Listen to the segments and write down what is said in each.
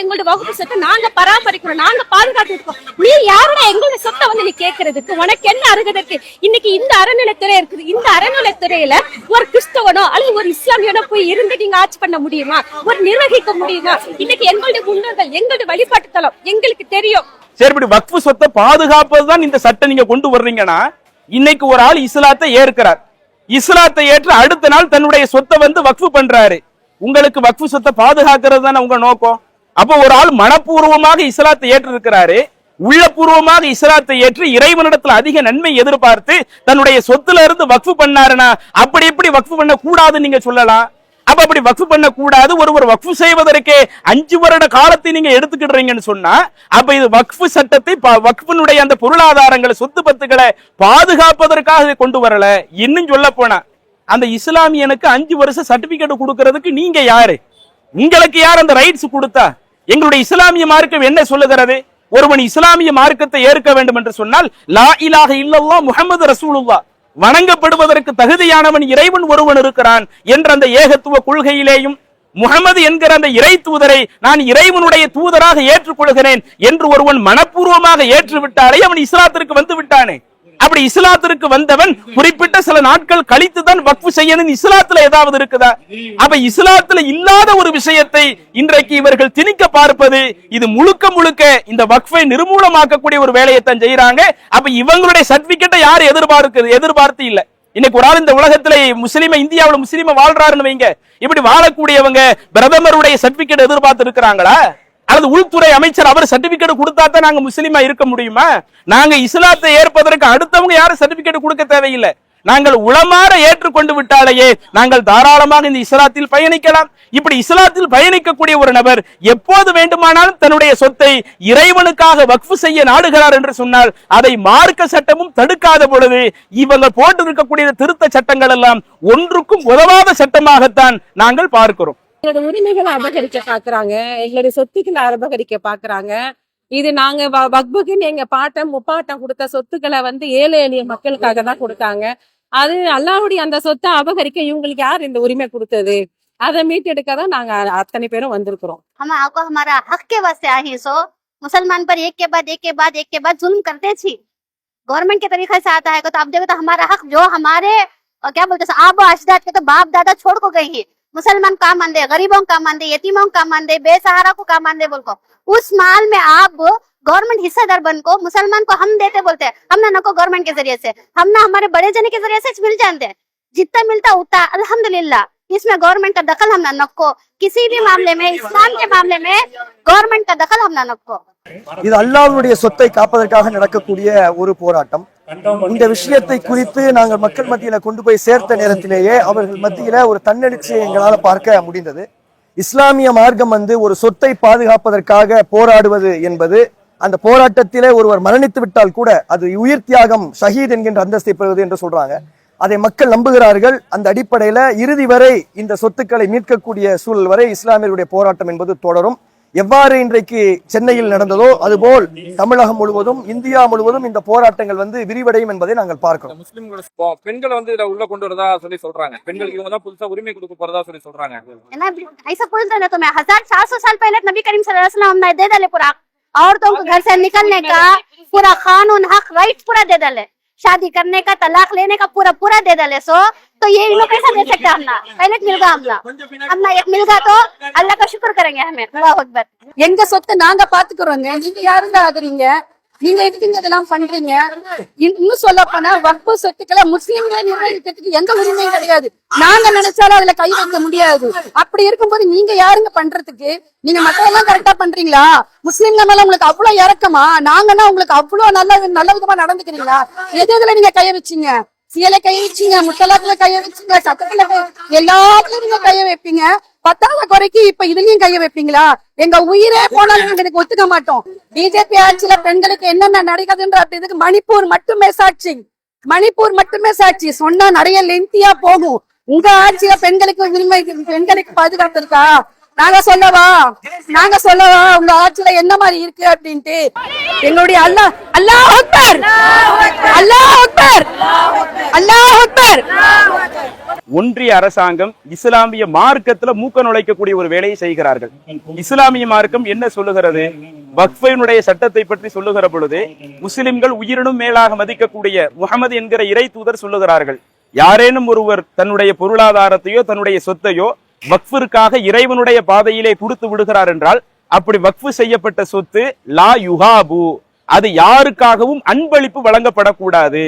எங்களுடைய வகுப்பு சொத்தை நாங்க பராமரிக்கிறோம், நாங்க பாதுகாத்து இருக்கோம். நீ யாரோட எங்களுடைய சொத்தை வந்து நீ கேட்கறதுக்கு? உனக்கு என்ன அருகதை இருக்கு? இன்னைக்கு இந்த அறநிலைத்துறை இருக்குது, இந்த அறநிலைத்துறையில ஒரு கிறிஸ்தவனோ அல்லது ஒரு இஸ்லாமியனோ போய் இருந்து நீங்க ஆட்சி பண்ண முடியுமா? ஒரு நிர்வகிக்க முடியுமா? இன்னைக்கு எங்களுடைய முன்னோர்கள், எங்களுடைய வழிபாட்டு தலம் எங்களுக்கு தெரியும். சரி, இப்படி வக்ஃபு சொத்தை பாதுகாப்பதுதான் இந்த சட்டம் நீங்க கொண்டு வர்றீங்கன்னா, இன்னைக்கு ஒரு ஆள் இஸ்லாத்தை ஏற்கிறார், இஸ்லாத்தை ஏற்று அடுத்த நாள் தன்னுடைய சொத்தை வந்து வக்ஃபு பண்றாரு. உங்களுக்கு வக்ஃபு சொத்தை பாதுகாக்கிறது தானே உங்க நோக்கம். அப்போ ஒரு ஆள் மனப்பூர்வமாக இஸ்லாத்தை ஏற்று இருக்கிறாரு, உள்ளபூர்வமாக இஸ்லாத்தை ஏற்று இறைவனிடத்துல அதிக நன்மை எதிர்பார்த்து தன்னுடைய சொத்துல இருந்து வக்ஃபு பண்ணாருன்னா அப்படி எப்படி வக்ஃபு பண்ண கூடாதுன்னு நீங்க சொல்லலாம். அப்ப அப்படி வக்ஃபு பண்ண கூடாது, ஒருவர் வக்ஃபு செய்வதற்கே 5 வருட காலத்தை நீங்க எடுத்துக்கிடுறீங்கன்னு சொன்னா, அப்ப இது வக்ஃபு சட்டத்தை வக்ஃபினுடைய அந்த பொருளாதாரங்களை சொத்து பத்துக்களை பாதுகாப்பதற்காக கொண்டு வரல. இன்னும் சொல்ல போனா அந்த இஸ்லாமியனுக்கு 5 வருஷம் சர்டிபிகேட் கொடுக்கிறதுக்கு நீங்க யாரு? உங்களுக்கு யார் அந்த ரைட்ஸ் கொடுத்தா? எங்களுடைய இஸ்லாமிய மார்க்கம் என்ன சொல்லுகிறது? ஒருவன் இஸ்லாமிய மார்க்கத்தை ஏற்க வேண்டும் என்று சொன்னால் லா இலாஹ இல்லல்லாஹ் முஹம்மது ரசூலுல்லாஹ், வணங்கப்படுவதற்கு தகுதியானவன் இறைவன் ஒருவன் இருக்கிறான் என்ற அந்த ஏகத்துவ கொள்கையிலேயும் முகமது என்கிற அந்த இறை தூதரை நான் இறைவனுடைய தூதராக ஏற்றுக்கொள்கிறேன் என்று ஒருவன் மனப்பூர்வமாக ஏற்றுவிட்டாலே அவன் இஸ்லாத்திற்கு வந்து விட்டானே. அப்படி இஸ்லாத்திற்கு வந்தவன் குறிப்பிட்ட சில நாட்கள் கழித்து தான் வக்ஃபு செய்யணும் இஸ்லாத்துல ஏதாவது இருக்குதா? அப்ப இஸ்லாத்துல இல்லாத ஒரு விஷயத்தை இன்றைக்கு இவர்கள் திணிக்க பார்ப்பது, இது முழுக்க முழுக்க இந்த வக்ஃபை நிர்மூலமாக்கக்கூடிய ஒரு வேலையை தான் செய்யறாங்க. அப்ப இவங்களுடைய சர்டிபிகேட்டை யார் எதிர்பார்த்து இல்ல. இன்னைக்கு ஒரு ஆள் இந்த உலகத்திலே முஸ்லீம, இந்தியாவில் முஸ்லீம வாழ்றாருன்னு வைங்க, இப்படி வாழக்கூடியவங்க பிரதமருடைய சர்டிபிகேட் எதிர்பார்த்து இருக்கிறாங்களா? அல்லது உள்துறை அமைச்சர் அவர் சர்டிபிகேட் கொடுத்தா தான் நாங்க முஸ்லீமா இருக்க முடியுமா? நாங்க இஸ்லாத்தை ஏற்பதற்கு அடுத்தவங்க யாரும் சர்டிபிகேட் கொடுக்க தேவையில்லை. நாங்கள் உளமாற ஏற்றுக்கொண்டு விட்டாலேயே நாங்கள் தாராளமாக இந்த இஸ்லாத்தில் பயணிக்கலாம். இப்படி இஸ்லாத்தில் பயணிக்கக்கூடிய ஒரு நபர் எப்போது வேண்டுமானாலும் தன்னுடைய சொத்தை இறைவனுக்காக வக்ஃபு செய்ய நாடுகிறார் என்று சொன்னால் அதை மார்க்க சட்டமும் தடுக்காத பொழுது இவங்க போட்டு இருக்கக்கூடிய திருத்த சட்டங்கள் எல்லாம் ஒன்றுக்கும் உதவாத சட்டமாகத்தான் நாங்கள் பார்க்கிறோம். எங்களோட உரிமைகளை அபகரிக்க பாக்குறாங்க, எங்களுடைய சொத்துக்களை அபகரிக்க பாக்குறாங்க. இது நாங்க வக்ஃபுக்குன்னு எங்க பாட்டம் முப்பாட்டம் கொடுத்த சொத்துக்களை வந்து ஏழை எளிய மக்களுக்காக தான் கொடுத்தாங்க. அது அல்லாஹ்வுடைய அந்த சொத்தை அபகரிக்க இவங்களுக்கு யார் இந்த உரிமை கொடுத்தது? அதை மீட்டெடுக்க தான் நாங்க அத்தனை பேரும் வந்திருக்கிறோம். हम आपको हमारा हक के वास्ते आए हैं। सो मुसलमान पर एक के बाद जुल्म करते थी। गवर्नमेंट के तरीके से आता है तो आप देखो तो हमारा हक जो हमारे क्या बोलते हैं आबो अजदाद के तो बाप दादा छोड़ को गई है। मुसलमान का मानदे, गरीबों का मानदे, यतीमों का मानदे, बेसहारा को का मानदे बोल को उस माल में आप गवर्नमेंट हिस्सेदार बन को मुसलमान को हम देते बोलते हैं। हम ना नको गवर्नमेंट के जरिए से, हम ना हमारे बड़े जने के जरिए से मिल जाते हैं। जितना मिलता उतना अल्हम्दुलिल्लाह। इसमें गवर्नमेंट का दखल हम ना नको, किसी भी मामले में, इस्लाम के मामले में गवर्नमेंट का दखल हम ना नको। இது அல்லாஹ்வுடைய சொத்தை காப்பதற்காக நடக்கக்கூடிய ஒரு போராட்டம். இந்த விஷயத்தை குறித்து நாங்கள் மக்கள் மத்தியில கொண்டு போய் சேர்த்த நேரத்திலேயே அவர்கள் மத்தியில ஒரு தன்னெழுச்சியை எங்களால் பார்க்க முடிந்தது. இஸ்லாமிய மார்க்கம் ஒரு சொத்தை பாதுகாப்பதற்காக போராடுவது என்பது, அந்த போராட்டத்திலே ஒருவர் மரணித்து விட்டால் கூட அது உயிர் தியாகம், ஷஹீத் என்கின்ற அந்தஸ்தை பெறுவது என்று சொல்றாங்க. அதை மக்கள் நம்புகிறார்கள். அந்த அடிப்படையில இறுதி வரை இந்த சொத்துக்களை மீட்கக்கூடிய சூழல் வரை இஸ்லாமியர்களுடைய போராட்டம் என்பது தொடரும். எவ்வாறு இன்றைக்கு சென்னையில் நடந்ததோ அதுபோல் தமிழகம் முழுவதும், இந்தியா முழுவதும் இந்த போராட்டங்கள் விரிவடையும் என்பதை நாங்கள் பார்க்கிறோம். முஸ்லிம்கள் பெண்களை இதுல உள்ள கொண்டு வரதா சொல்லி சொல்றாங்க. பெண்களுக்கு இவங்க தான் புதுசா உரிமை கொடுக்க போறதா சொல்லி சொல்றாங்க. ऐसा बोल रहे तो मैं 1400 साल पहले नबी करीम सल्लल्लाहु अलैहि वसल्लम ने दे डाले पूरा औरतों को घर से निकलने का पूरा कानून हक राइट पूरा दे डाले, शादी करने का, तलाक लेने का पूरा दे डाले। सो तो ये इन लोग कैसा दे सकते हमना? पहले मिलगा हमना एक मिलगा तो अल्लाह का शुक्र करेंगे हमें। अल्लाहु अकबर। எங்க சொத்தை நாங்க பாத்துக்கிறோங்க, நீங்க யாருங்க ஆகுறீங்க? நீங்க எதுக்கு இதெல்லாம் பண்றீங்க? இன்னும் சொல்ல போனா வக்ஃபு சொத்துக்களை முஸ்லிம்களை நிர்வகிக்கிறதுக்கு எந்த உரிமையும் கிடையாது. நாங்க நினைச்சாலும் அதுல கை வைக்க முடியாது. அப்படி இருக்கும்போது நீங்க யாருங்க பண்றதுக்கு? நீங்க மத்தெல்லாம் கரெக்டா பண்றீங்களா? முஸ்லிம்கள் மேல உங்களுக்கு அவ்வளவு இறக்கமா? நாங்கன்னா உங்களுக்கு அவ்வளவு நல்ல விதமா நடந்துக்கிறீங்களா? எதுல நீங்க கைய வச்சீங்க? சியலை கைய வச்சீங்க, முத்தலாக்குல கைய வச்சீங்க, சட்டத்துல எல்லாத்துலயும் நீங்க கைய வைப்பீங்க. பத்தாவது குறைக்கு இப்ப இதுலயும் கைய வைப்பீங்களா? எங்க உயிரே போனாலும் நாங்க எனக்கு ஒத்துக்க மாட்டோம். பிஜேபி ஆட்சியில பெண்களுக்கு என்னென்ன நடக்குதுன்ற இதுக்கு மணிப்பூர் மட்டுமே சாட்சி சொன்னா நிறைய லென்த்தியா போகும். உங்க ஆட்சியில பெண்களுக்கு உரிமை, பெண்களுக்கு பாதுகாப்பு இருக்கா? நாங்க சொல்லவா உங்க ஆட்சியில என்ன மாதிரி இருக்கு அப்படின்ட்டு. எங்களுடைய அல்லாஹ் அக்பர், அல்லாஹ் அக்பர், அல்லாஹ் அக்பர். ஒன்றிய அரசாங்கம் இஸ்லாமிய மார்க்கத்துல மூக்க நுழைக்கக்கூடிய ஒரு வேலையை செய்கிறார்கள். இஸ்லாமிய மார்க்கம் என்ன சொல்லுகிறது? வக்ஃபினுடைய சட்டத்தை பற்றி சொல்லுகிற பொழுது முஸ்லிம்கள் உயிரினும் மேலாக மதிக்கக்கூடிய முகமது என்கிற இறை தூதர் சொல்லுகிறார்கள், யாரேனும் ஒருவர் தன்னுடைய பொருளாதாரத்தையோ தன்னுடைய சொத்தையோ வக்ஃபிற்காக இறைவனுடைய பாதையிலே கொடுத்து விடுகிறார் என்றால் அப்படி வக்ஃபு செய்யப்பட்ட சொத்து லா யுஹாபு, அது யாருக்காகவும் அன்பளிப்பு வழங்கப்படக்கூடாது.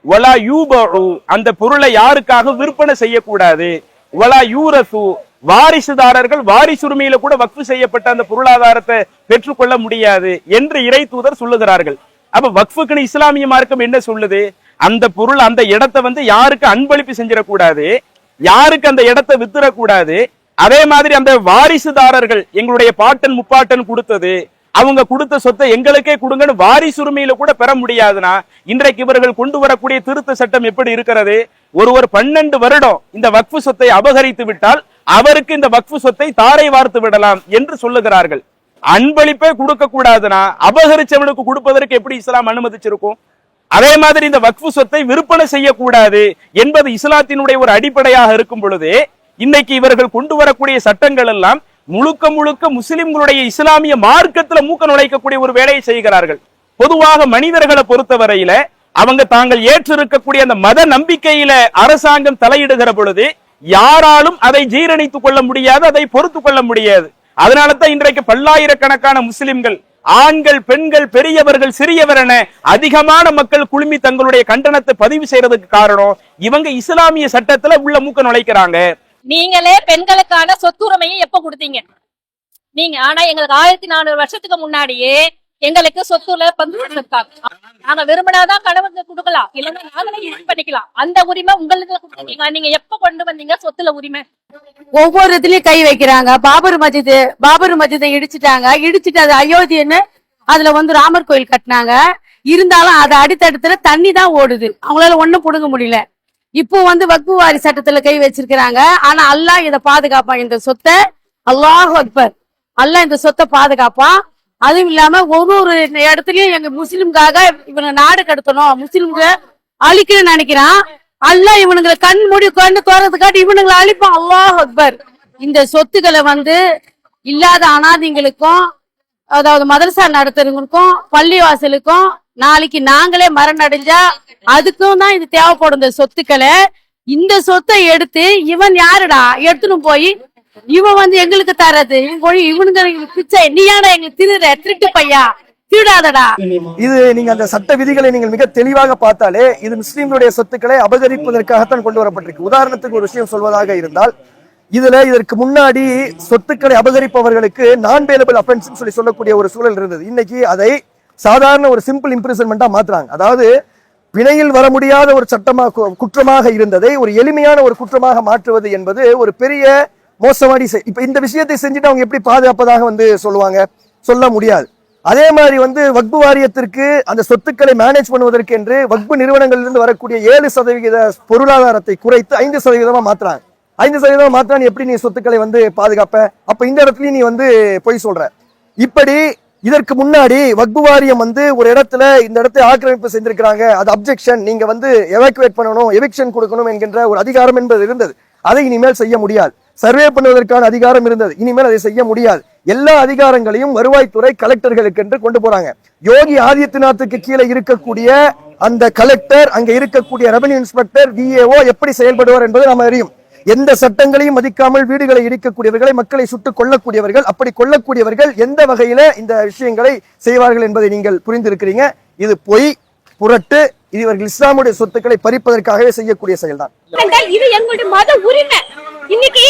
வலா யூபு, அந்த பொருளை யாருக்காக விற்பனை செய்யக்கூடாது. வலா யூரசு, வாரிசுதாரர்கள் வாரிசுரிமையில கூட வக்ஃபு செய்யப்பட்ட அந்த பொருளாதாரத்தை பெற்றுக்கொள்ள முடியாது என்று இறை தூதர் சொல்லுகிறார்கள். அப்ப வக்ஃபுக்குன்னு இஸ்லாமிய மார்க்கம் என்ன சொல்லுது? அந்த பொருள் அந்த இடத்தை யாருக்கு அன்பளிப்பு செஞ்சிடக்கூடாது, யாருக்கு அந்த இடத்தை வித்துறக்கூடாது. அதே மாதிரி அந்த வாரிசுதாரர்கள் எங்களுடைய பாட்டன் முப்பாட்டன் கொடுத்தது, அவங்க கொடுத்த சொத்தை எங்களுக்கே கொடுங்கன்னு வாரிசுரிமையில கூட பெற முடியாதுன்னா இன்றைக்கு இவர்கள் கொண்டு வரக்கூடிய திருத்த சட்டம் எப்படி இருக்கிறது? ஒருவர் 12 வருடம் இந்த வக்ஃபு சொத்தை அபகரித்து விட்டால் அவருக்கு இந்த வக்ஃபு சொத்தை தாரை வார்த்து விடலாம் என்று சொல்லுகிறார்கள். அன்பளிப்பே கொடுக்க கூடாதுன்னா அபகரிச்சவனுக்கு கொடுப்பதற்கு எப்படி இஸ்லாம் அனுமதிச்சிருக்கும்? அதே மாதிரி இந்த வக்ஃபு சொத்தை விற்பனை செய்யக்கூடாது என்பது இஸ்லாத்தினுடைய ஒரு அடிப்படையாக இருக்கும் பொழுது இன்னைக்கு இவர்கள் கொண்டு வரக்கூடிய சட்டங்கள் எல்லாம் முழுக்க முழுக்க முஸ்லிம்களுடைய இஸ்லாமிய மார்க்கத்துல மூக்க நுழைக்கக்கூடிய ஒரு வேலையை செய்கிறார்கள். பொதுவாக மனிதர்களை பொறுத்தவரையில அவங்க தாங்கள் ஏற்றிருக்கக்கூடிய அந்த மத நம்பிக்கையில அரசாங்கம் தலையிடுகிற பொழுது யாராலும் அதை ஜீரணித்துக் கொள்ள முடியாது, அதை பொறுத்துக் கொள்ள முடியாது. அதனால தான் இன்றைக்கு பல்லாயிரக்கணக்கான முஸ்லிம்கள், ஆண்கள், பெண்கள், பெரியவர்கள், சிறியவர் என அதிகமான மக்கள் குழுமி தங்களுடைய கண்டனத்தை பதிவு செய்யறதுக்கு காரணம் இவங்க இஸ்லாமிய சட்டத்துல உள்ள மூக்க நுழைக்கிறாங்க. நீங்களே பெண்களுக்கான சொத்துரிமையை எப்ப கொடுத்தீங்க நீங்க? ஆனா எங்களுக்கு 1400 வருஷத்துக்கு முன்னாடியே எங்களுக்கு சொத்துல பங்கு கொடுத்திருக்காங்க. நாங்க விரும்பினாதான் கணவனுக்கு கொடுக்கலாம், இல்லைன்னா நாங்களே யூஸ் பண்ணிக்கலாம். அந்த உரிமை உங்களுக்கு கொடுத்தீங்க. நீங்க எப்ப கொண்டு வந்தீங்க சொத்துல உரிமை? ஒவ்வொரு இதுலயும் கை வைக்கிறாங்க. பாபர் மஸ்ஜிதை இடிச்சிட்டு அது அயோத்தின்னு அதுல ராமர் கோயில் கட்டினாங்க. இருந்தாலும் அது அடித்தடத்துல தண்ணி தான் ஓடுது, அவங்களால ஒண்ணும் புடுங்க முடியல. இப்போ வக்ஃபு வாரி சட்டத்துல கை வச்சிருக்கிறாங்க. ஆனா அல்லாஹ் இதை பாதுகாப்பான், இந்த சொத்தை. அல்லாஹ் அக்பர், அல்லாஹ் இந்த சொத்தை பாதுகாப்பான். அதுவும் இல்லாம ஒவ்வொரு இடத்துலயும் எங்க முஸ்லிம்காக இவனை நாடு கடத்தணும், முஸ்லிம்க அழிக்கணும்னு நினைக்கிறான். அல்லாஹ் இவனுங்களை கண் தோறதை காட்டி இவனுங்களை அழிப்பான். அல்லாஹ் அக்பர். இந்த சொத்துக்களை இல்லாத அனாதைங்களுக்கும், அதாவது மதரசா நடத்துறவங்களுக்கும், பள்ளிவாசலுக்கும் நாளைக்கு நாங்களே மரணம் அடைஞ்சா அதுக்கும் தான் இது தேவைப்படும். இந்த சொத்துக்களை, இந்த சொத்தை எடுத்து இவன் யாருடா எடுத்துன்னு போய் இவன் எங்களுக்கு தரது, இவனுங்க பிச்சை, நீ யாரா எங்களுக்கு திருட்டு பையா, திருடாதடா. இது நீங்க அந்த சட்ட விதிகளை நீங்கள் மிக தெளிவாக பார்த்தாலே இது முஸ்லிம்களுடைய சொத்துக்களை அபகரிப்பதற்காகத்தான் கொண்டு வரப்பட்டிருக்கு. உதாரணத்துக்கு ஒரு விஷயம் சொல்வதாக இருந்தால், இதற்கு முன்னாடி சொத்துக்களை அபகரிப்பவர்களுக்கு நான் பேலபிள் அஃபென்ஸ் சொல்லக்கூடிய ஒரு சூழல் இருந்தது. இன்னைக்கு அதை சாதாரண ஒரு சிம்பிள் இம்ப்ரிசன்மெண்டா மாத்துறாங்க. அதாவது பிணையில் வர முடியாத ஒரு குற்றமாக இருந்ததை ஒரு எளிமையான ஒரு குற்றமாக மாற்றுவது என்பது ஒரு பெரிய மோசமாடி. இப்ப இந்த விஷயத்தை செஞ்சுட்டு அவங்க எப்படி பாதுகாப்பதாக சொல்லுவாங்க? சொல்ல முடியாது. அதே மாதிரி வக்ஃபு வாரியத்திற்கு அந்த சொத்துக்களை மேனேஜ் பண்ணுவதற்கு என்று வக்ஃபு நிறுவனங்களிலிருந்து வரக்கூடிய 7% பொருளாதாரத்தை குறைத்து 5% மாத்துறாங்க. 5% மாத்திரம் எப்படி நீ சொத்துக்களை பாதுகாப்ப? அப்ப இந்த இடத்துலயும் நீ பொய் சொல்ற. இப்படி இதற்கு முன்னாடி வக்ஃபு வாரியம் ஒரு இடத்துல இந்த இடத்தை ஆக்கிரமிப்பு செஞ்சிருக்கிறாங்க, அது அப்ஜெக்ஷன், நீங்க எவாக்குவேட் பண்ணணும், எவிக்ஷன் கொடுக்கணும் என்கின்ற ஒரு அதிகாரம் என்பது இருந்தது. அதை இனிமேல் செய்ய முடியாது. சர்வே பண்ணுவதற்கான அதிகாரம் இருந்தது, இனிமேல் அதை செய்ய முடியாது. எல்லா அதிகாரங்களையும் வருவாய்த்துறை கலெக்டர்களுக்கு என்று கொண்டு போறாங்க. யோகி ஆதித்யநாத்துக்கு கீழே இருக்கக்கூடிய அந்த கலெக்டர், அங்க இருக்கக்கூடிய ரெவன்யூ இன்ஸ்பெக்டர், விஏஓ எப்படி செயல்படுவார் என்பது நாம் அறியும். எந்த சட்டங்களையும் மதிக்காமல் வீடுகளை இடிக்கக்கூடியவர்களை, மக்களை சுட்டுக் கொல்லக்கூடியவர்கள், அப்படி கொல்லக்கூடியவர்கள் எந்த வகையில இந்த விஷயங்களை செய்வார்கள் என்பதை நீங்கள் புரிந்திருக்கிறீங்க. இது பொய், புரட்டு. இது இவர்கள் இஸ்லாமுடைய சொத்துக்களை பறிப்பதற்காகவே செய்யக்கூடிய செயல்தான். இது எங்களுடைய மத உரிமை. இன்னைக்கு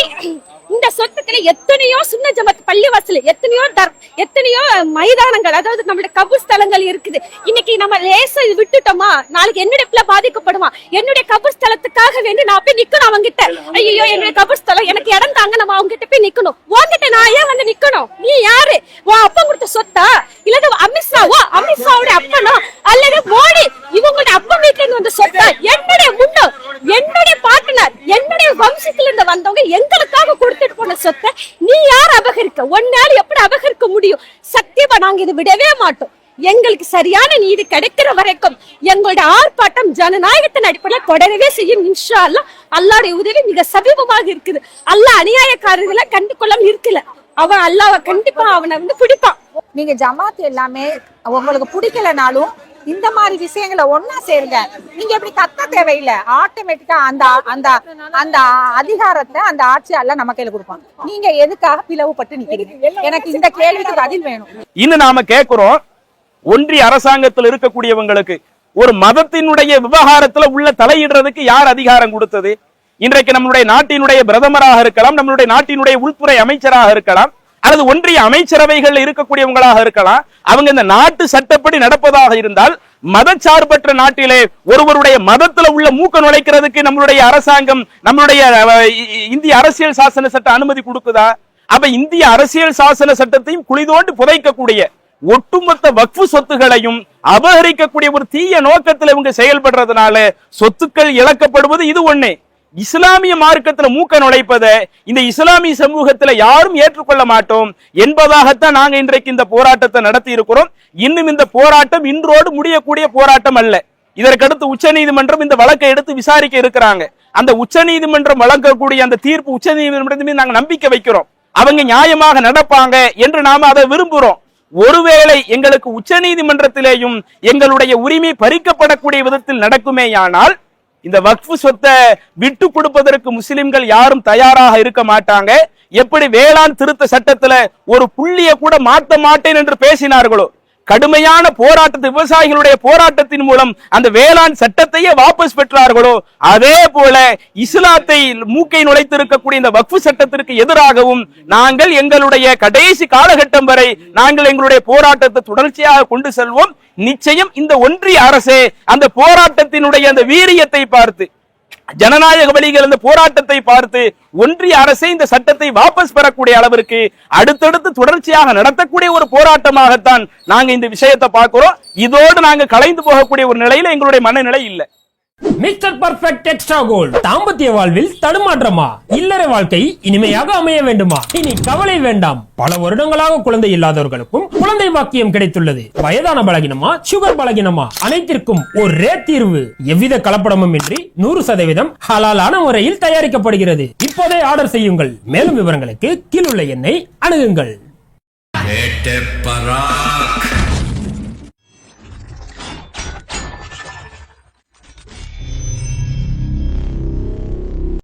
இந்த சொத்துக்களை எத்தனையோ சுன்ன ஜமாத் பள்ளிவாசல், எத்தனையோ மைதானங்கள், அதாவது நம்மளுடைய கபுஸ்தலங்கள் இருக்குது. இன்னைக்கு நம்ம லேசா விட்டுட்டோமா, நாளைக்கு என்னுடைய பிள்ளை பாதிக்கப்படுமா? என்னுடைய கபுஸ்தலத்துக்காக வேண்டி நான் போய் நிக்கணும் அவங்க கிட்ட. ஐயோ என்னுடைய கபுஸ்தலம் எனக்கு இடம் தாங்க, நம்ம அவங்க கிட்ட போய் நிக்கணும். உன்கிட்ட நான் ஏன் நிக்கணும்? நீ யாரு? உன் அப்பா கொடுத்த சொத்தா? இல்லது அமித்ஷாவோட அப்பனோ அல்லது மோடி இவங்களுடைய அப்பா வீட்டுல இருந்து வந்த சொத்தா? என்னுடைய முன்னோ, என்னுடைய பார்ட்னர், என்னுடைய வம்சத்துல இருந்து வந்தவங்க எங்களுக்காக கொடுத்துட்டு போன சொத்தை நீ யார் அபகரிக்க? ஒன்னால எப்படி அபகரிக்க முடியும்? சத்தியமா நாங்க இது விடவே மாட்டோம். எங்களுக்கு சரியான நீதி கிடைக்கிற வரைக்கும் எங்களுடைய ஆர்ப்பாட்டம் ஜனநாயகத்தின் அடிப்படையில் தொடரவே செய்யும். இன்ஷா அல்லாஹ். அல்லாஹ்வுடைய உதவி மிக சமீபமாக இருக்குது. அல்லாஹ் அநியாயக்காரர்களை கண்டு கொள்ளாம இருக்கல. அவன் அல்லாஹ் கண்டிப்பா அவனை பிடிப்பான். நீங்க ஜமாத் எல்லாமே உங்களுக்கு பிடிக்கலனாலும் இந்த மாதிரி விஷயங்களை ஒன்னா சேருங்க. நீங்க எப்படி கத்த தேவையில்லை. ஆட்டோமேட்டிக்கா அந்த அந்த அந்த அதிகாரத்தை அந்த ஆட்சியாளர் நம்ம கையில கொடுப்பாங்க. நீங்க எதுக்காக பிளவுபட்டு நிக்கிறீங்க? எனக்கு இந்த கேள்விக்கு பதில் வேணும். இன்னும் நாம கேட்கிறோம், ஒன்றிய அரசாங்கத்தில் இருக்கக்கூடியவங்களுக்கு ஒரு மதத்தினுடைய விவகாரத்துல உள்ள தலையிடுறதுக்கு யார் அதிகாரம் கொடுத்தது? இன்றைக்கு நம்மளுடைய நாட்டினுடைய பிரதமராக இருக்கலாம், நம்மளுடைய நாட்டினுடைய உள்துறை அமைச்சராக இருக்கலாம், அல்லது ஒன்றிய அமைச்சரவைகள் இருக்கக்கூடியவங்களாக இருக்கலாம். அவங்க இந்த நாட்டு சட்டப்படி நடப்பதாக இருந்தால் மதச்சார்பற்ற நாட்டிலே ஒருவருடைய மதத்துல உள்ள மூக்க நுழைக்கிறதுக்கு நம்மளுடைய அரசாங்கம், நம்மளுடைய இந்திய அரசியல் சாசன சட்டம் அனுமதி கொடுக்குதா? அப்ப இந்திய அரசியல் சாசன சட்டத்தையும் குளிதோண்டு புதைக்கக்கூடிய ஒட்டுமொத்த வக்ஃபு சொத்துகளையும் அபகரிக்கக்கூடிய ஒரு தீய நோக்கத்தில் இவங்க செயல்படுறதுனால சொத்துக்கள் இழக்கப்படுவது இது ஒண்ணு. இஸ்லாமிய மார்க்கத்துல மூக்க நுழைப்பதை இந்த இஸ்லாமிய சமூகத்துல யாரும் ஏற்றுக்கொள்ள மாட்டோம் என்பதாகத்தான் நாங்க இன்றைக்கு இந்த போராட்டத்தை நடத்தி இருக்கிறோம். இன்னும் இந்த போராட்டம் இன்றோடு முடியக்கூடிய போராட்டம் அல்ல. இதற்கடுத்து உச்ச நீதிமன்றம் இந்த வழக்கை எடுத்து விசாரிக்க இருக்கிறாங்க. அந்த உச்ச நீதிமன்றம் வழங்கக்கூடிய அந்த தீர்ப்பு உச்ச நீதிமன்றத்தின் மீது நாங்க நம்பிக்கை வைக்கிறோம். அவங்க நியாயமாக நடப்பாங்க என்று நாம அதை விரும்புறோம். ஒருவேளை எங்களுக்கு உச்ச நீதிமன்றத்திலேயும் எங்களுடைய உரிமை பறிக்கப்படக்கூடிய விதத்தில் நடக்குமேயானால் இந்த வக்ஃபு சொத்தை விட்டு கொடுப்பதற்கு முஸ்லிம்கள் யாரும் தயாராக இருக்க மாட்டாங்க. எப்படி வேளாண் திருத்த சட்டத்துல ஒரு புள்ளிய கூட மாற்ற மாட்டேன் என்று பேசினார்களோ, கடுமையான போராட்டத்தை விவசாயிகளுடைய போராட்டத்தின் மூலம் அந்த வேளாண் சட்டத்தையே வாபஸ் பெற்றார்களோ, அதே போல இஸ்லாத்தை மூக்கை நுழைத்திருக்கக்கூடிய இந்த வக்ஃபு சட்டத்திற்கு எதிராகவும் நாங்கள் எங்களுடைய கடைசி காலகட்டம் வரை நாங்கள் எங்களுடைய போராட்டத்தை தொடர்ச்சியாக கொண்டு செல்வோம். நிச்சயம் இந்த ஒன்றிய அரசே அந்த போராட்டத்தினுடைய அந்த வீரியத்தை பார்த்து, ஜனநாயக வழிகள் இந்த போராட்டத்தை பார்த்து ஒன்றிய அரசே இந்த சட்டத்தை வாபஸ் பெறக்கூடிய அளவிற்கு அடுத்தடுத்து தொடர்ச்சியாக நடத்தக்கூடிய ஒரு போராட்டமாகத்தான் நாங்க இந்த விஷயத்தை பார்க்கிறோம். இதோடு நாங்க கலைந்து போகக்கூடிய ஒரு நிலையில எங்களுடைய மனநிலை இல்லை. Mister perfect extra gold. தாம்பத்திய வாழ்வில் தடுமாற்றமா? இல்லற வாழ்க்கை இனிமையாக அமைய வேண்டுமா? இனி கவலை வேண்டாம். பல வருடங்களாக குழந்தை இல்லாதவர்களுக்கும் குழந்தை பாக்கியம் கிடைத்துள்ளது. வயதான பலகினமா, சுகர் பலகினமா, அனைத்திற்கும் ஒரே தீர்வு. எவ்வித கலப்படமும் இன்றி 100% ஹலாலான முறையில் தயாரிக்கப்படுகிறது. இப்போதே ஆர்டர் செய்யுங்கள். மேலும் விவரங்களுக்கு கீழுள்ள எண்ணை அணுகுங்கள்.